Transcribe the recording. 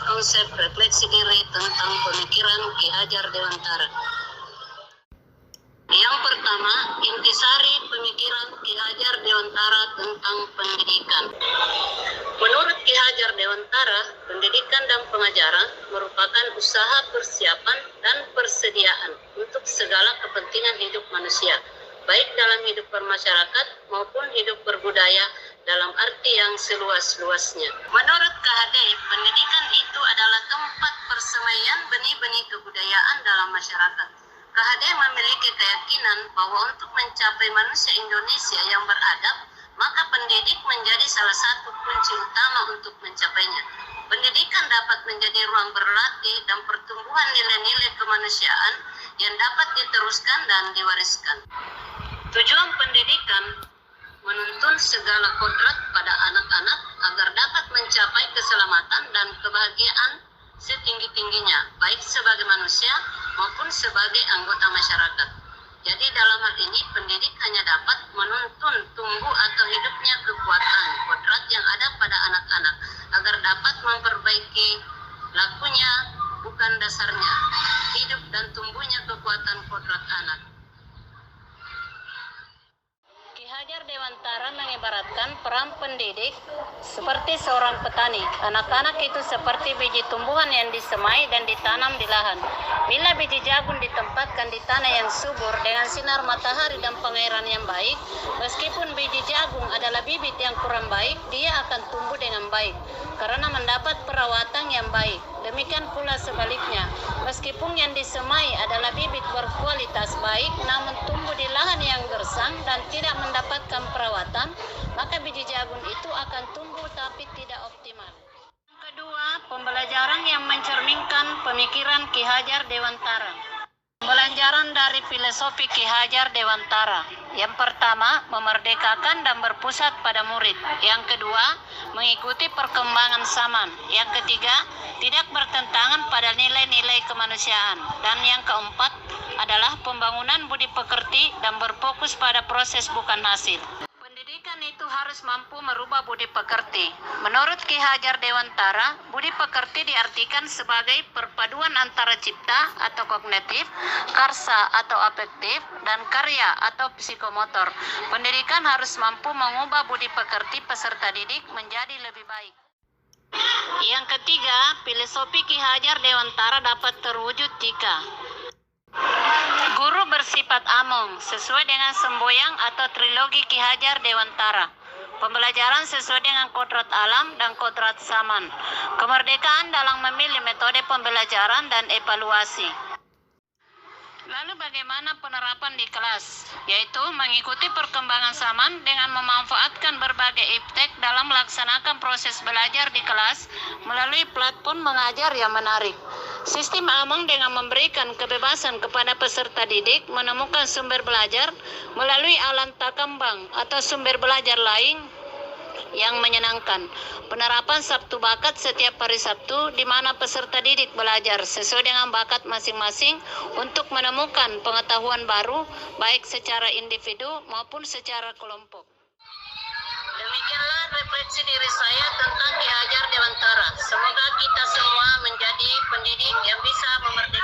konsep refleksi diri tentang pemikiran Ki Hajar Dewantara. Yang pertama, intisari pemikiran Ki Hajar Dewantara tentang pendidikan. Menurut Ki Hajar Dewantara, pendidikan dan pengajaran merupakan usaha persiapan dan persediaan untuk segala kepentingan hidup manusia, baik dalam hidup bermasyarakat maupun hidup berbudaya dalam arti yang seluas-luasnya. Menurut KHD, pendidikan itu adalah tempat persemaian benih-benih kebudayaan dalam masyarakat. KHD memiliki keyakinan bahwa untuk mencapai manusia Indonesia yang beradab, maka pendidik menjadi salah satu kunci utama untuk mencapainya. Pendidikan dapat menjadi ruang berlatih dan pertumbuhan nilai-nilai kemanusiaan yang dapat diteruskan dan diwariskan. Tujuan pendidikan menuntun segala kodrat pada anak-anak agar dapat mencapai keselamatan dan kebahagiaan setinggi-tingginya, baik sebagai manusia maupun sebagai anggota masyarakat. Jadi dalam hal ini pendidik hanya dapat menuntun tumbuh atau hidupnya kekuatan kodrat yang ada pada anak-anak agar dapat memperbaiki lakunya, bukan dasarnya, hidup dan tumbuhnya kekuatan kodrat anak. Ki Hajar Dewantara mengibaratkan peran pendidik seperti seorang petani. Anak-anak itu seperti biji tumbuhan yang disemai dan ditanam di lahan. Bila biji jagung ditempatkan di tanah yang subur dengan sinar matahari dan pengairan yang baik, meskipun biji jagung adalah bibit yang kurang baik, dia akan tumbuh dengan baik karena mendapat perawatan yang baik. Demikian pula sebaliknya, meskipun yang disemai adalah bibit berkualitas baik namun tumbuh di lahan yang gersang dan tidak mendapatkan perawatan, maka biji jagung itu akan tumbuh tapi tidak optimal. Kedua, pembelajaran yang mencerminkan pemikiran Ki Hajar Dewantara. Pembelajaran dari filosofi Ki Hajar Dewantara. Yang pertama, memerdekakan dan berpusat pada murid. Yang kedua, mengikuti perkembangan zaman. Yang ketiga, tidak bertentangan pada nilai-nilai kemanusiaan. Dan yang keempat adalah pembangunan budi pekerti dan berfokus pada proses bukan hasil. Pendidikan itu harus mampu merubah budi pekerti. Menurut Ki Hajar Dewantara, budi pekerti diartikan sebagai perpaduan antara cipta atau kognitif, karsa atau afektif, dan karya atau psikomotor. Pendidikan harus mampu mengubah budi pekerti peserta didik menjadi lebih baik. Yang ketiga, filosofi Ki Hajar Dewantara dapat terwujud jika guru bersifat among sesuai dengan semboyang atau trilogi Ki Hajar Dewantara. Pembelajaran sesuai dengan kodrat alam dan kodrat zaman. Kemerdekaan dalam memilih metode pembelajaran dan evaluasi. Lalu bagaimana penerapan di kelas? Yaitu mengikuti perkembangan zaman dengan memanfaatkan berbagai iptek dalam melaksanakan proses belajar di kelas melalui platform mengajar yang menarik. Sistem Among dengan memberikan kebebasan kepada peserta didik menemukan sumber belajar melalui alat takambang atau sumber belajar lain yang menyenangkan. Penerapan Sabtu Bakat setiap hari Sabtu di mana peserta didik belajar sesuai dengan bakat masing-masing untuk menemukan pengetahuan baru baik secara individu maupun secara kelompok. Demikianlah refleksi diri saya tentang Ki Hajar Dewantara. Semoga kita semua menjadi pendidik yang bisa memerdekakan